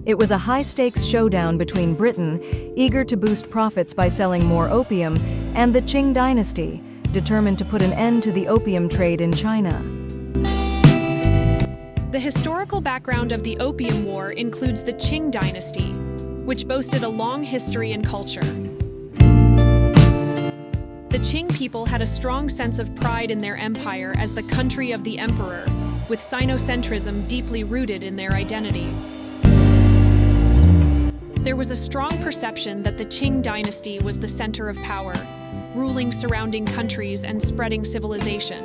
It was a high-stakes showdown between Britain, eager to boost profits by selling more opium, and the Qing dynasty, determined to put an end to the opium trade in China. The historical background of the Opium War includes the Qing dynasty, which boasted a long history and culture. The Qing people had a strong sense of pride in their empire as the country of the emperor, with Sinocentrism deeply rooted in their identity. There was a strong perception that the Qing dynasty was the center of power, ruling surrounding countries and spreading civilization.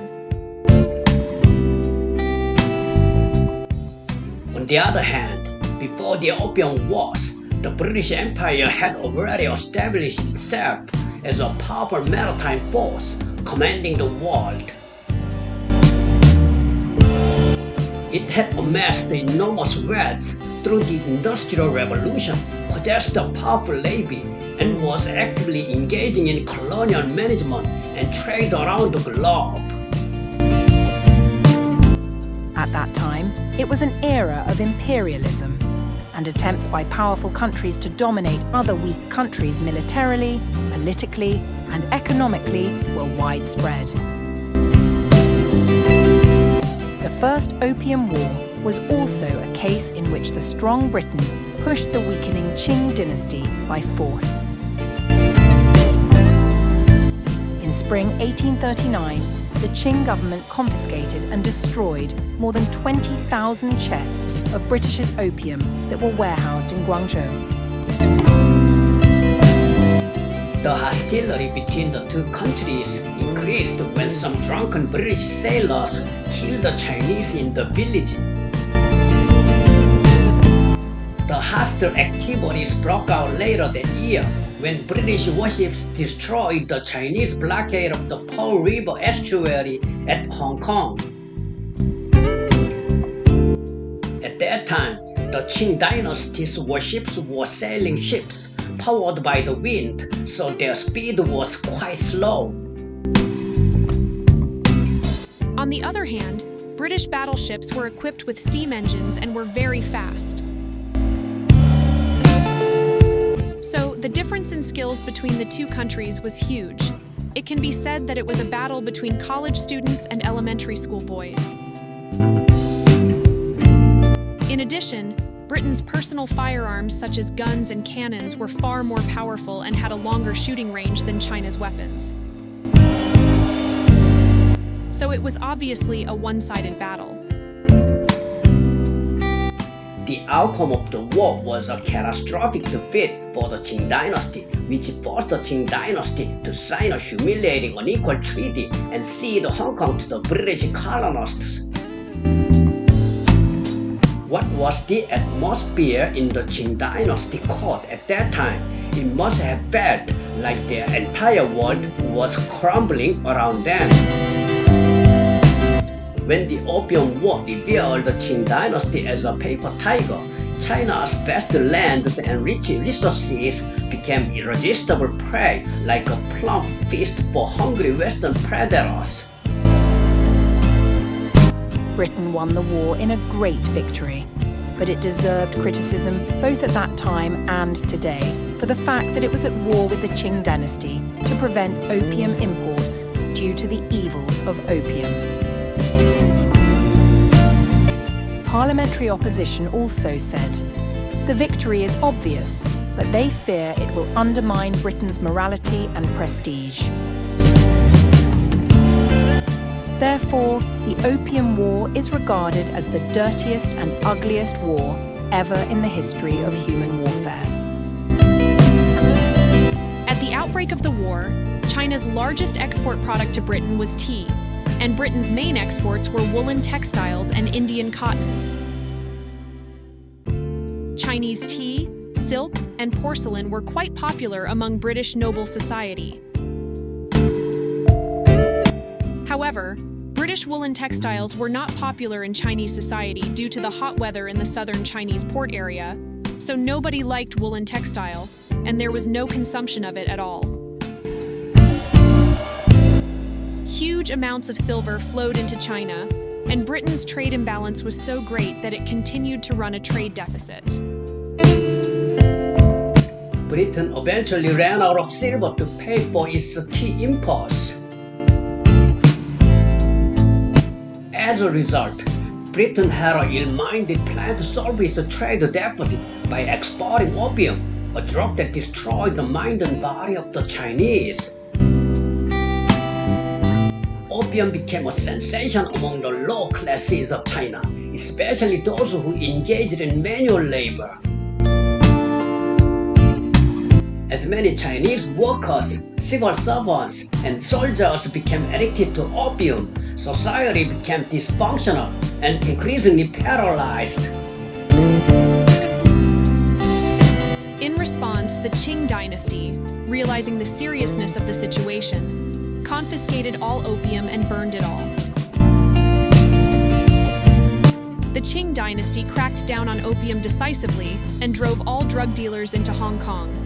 On the other hand, before the Opium Wars, the British Empire had already established itself as a powerful maritime force commanding the world. It had amassed enormous wealth through the Industrial Revolution, possessed a powerful navy, and was actively engaging in colonial management and trade around the globe. At that time, it was an era of imperialism, and attempts by powerful countries to dominate other weak countries militarily, politically, and economically were widespread. The First Opium War was also a case in which the strong Britain pushed the weakening Qing dynasty by force. In spring 1839, the Qing government confiscated and destroyed more than 20,000 chests of British's opium that were warehoused in Guangzhou. The hostility between the two countries increased when some drunken British sailors killed the Chinese in the village. The hostile activities broke out later that year when British warships destroyed the Chinese blockade of the Pearl River estuary at Hong Kong. At that time, the Qing dynasty's warships were sailing ships powered by the wind, so their speed was quite slow. On the other hand, British battleships were equipped with steam engines and were very fast. So, the difference in skills between the two countries was huge. It can be said that it was a battle between college students and elementary school boys. In addition, Britain's personal firearms such as guns and cannons were far more powerful and had a longer shooting range than China's weapons. So it was obviously a one-sided battle. The outcome of the war was a catastrophic defeat for the Qing dynasty, which forced the Qing dynasty to sign a humiliating unequal treaty and cede Hong Kong to the British colonists. What was the atmosphere in the Qing dynasty court at that time? It must have felt like their entire world was crumbling around them. When the Opium War revealed the Qing dynasty as a paper tiger, China's vast lands and rich resources became irresistible prey like a plump feast for hungry Western predators. Britain won the war in a great victory, but it deserved criticism both at that time and today for the fact that it was at war with the Qing dynasty to prevent opium imports due to the evils of opium. Parliamentary opposition also said, "The victory is obvious, but they fear it will undermine Britain's morality and prestige." Therefore, the Opium War is regarded as the dirtiest and ugliest war ever in the history of human warfare. At the outbreak of the war, China's largest export product to Britain was tea, and Britain's main exports were woolen textiles and Indian cotton. Chinese tea, silk, and porcelain were quite popular among British noble society. However, British woolen textiles were not popular in Chinese society due to the hot weather in the southern Chinese port area, so nobody liked woolen textile, and there was no consumption of it at all. Huge amounts of silver flowed into China, and Britain's trade imbalance was so great that it continued to run a trade deficit. Britain eventually ran out of silver to pay for its tea imports. As a result, Britain had an ill-minded plan to solve its trade deficit by exporting opium, a drug that destroyed the mind and body of the Chinese. Opium became a sensation among the low classes of China, especially those who engaged in manual labor. As many Chinese workers, civil servants, and soldiers became addicted to opium, society became dysfunctional and increasingly paralyzed. In response, the Qing dynasty, realizing the seriousness of the situation, confiscated all opium and burned it all. The Qing dynasty cracked down on opium decisively and drove all drug dealers into Hong Kong.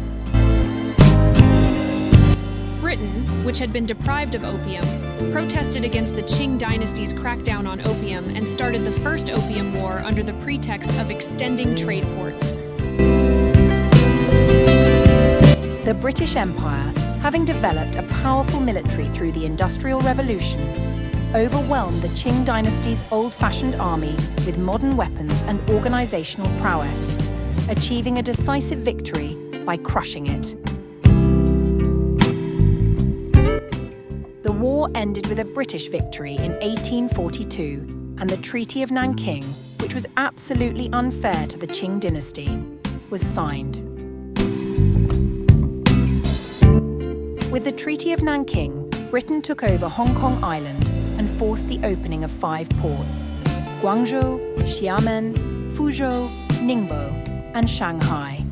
Britain, which had been deprived of opium, protested against the Qing dynasty's crackdown on opium and started the First Opium War under the pretext of extending trade ports. The British Empire, having developed a powerful military through the Industrial Revolution, overwhelmed the Qing dynasty's old-fashioned army with modern weapons and organizational prowess, achieving a decisive victory by crushing it. The war ended with a British victory in 1842, and the Treaty of Nanking, which was absolutely unfair to the Qing dynasty, was signed. With the Treaty of Nanking, Britain took over Hong Kong Island and forced the opening of 5 ports: Guangzhou, Xiamen, Fuzhou, Ningbo, and Shanghai.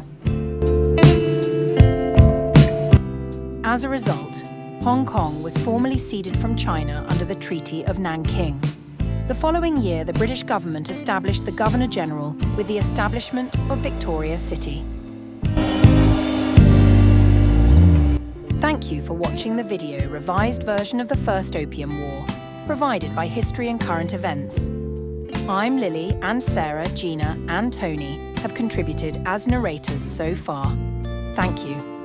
As a result, Hong Kong was formally ceded from China under the Treaty of Nanking. The following year, the British government established the Governor-General with the establishment of Victoria City. Thank you for watching the video revised version of the First Opium War, provided by History and Current Events. I'm Lily, and Sarah, Gina, and Tony have contributed as narrators so far. Thank you.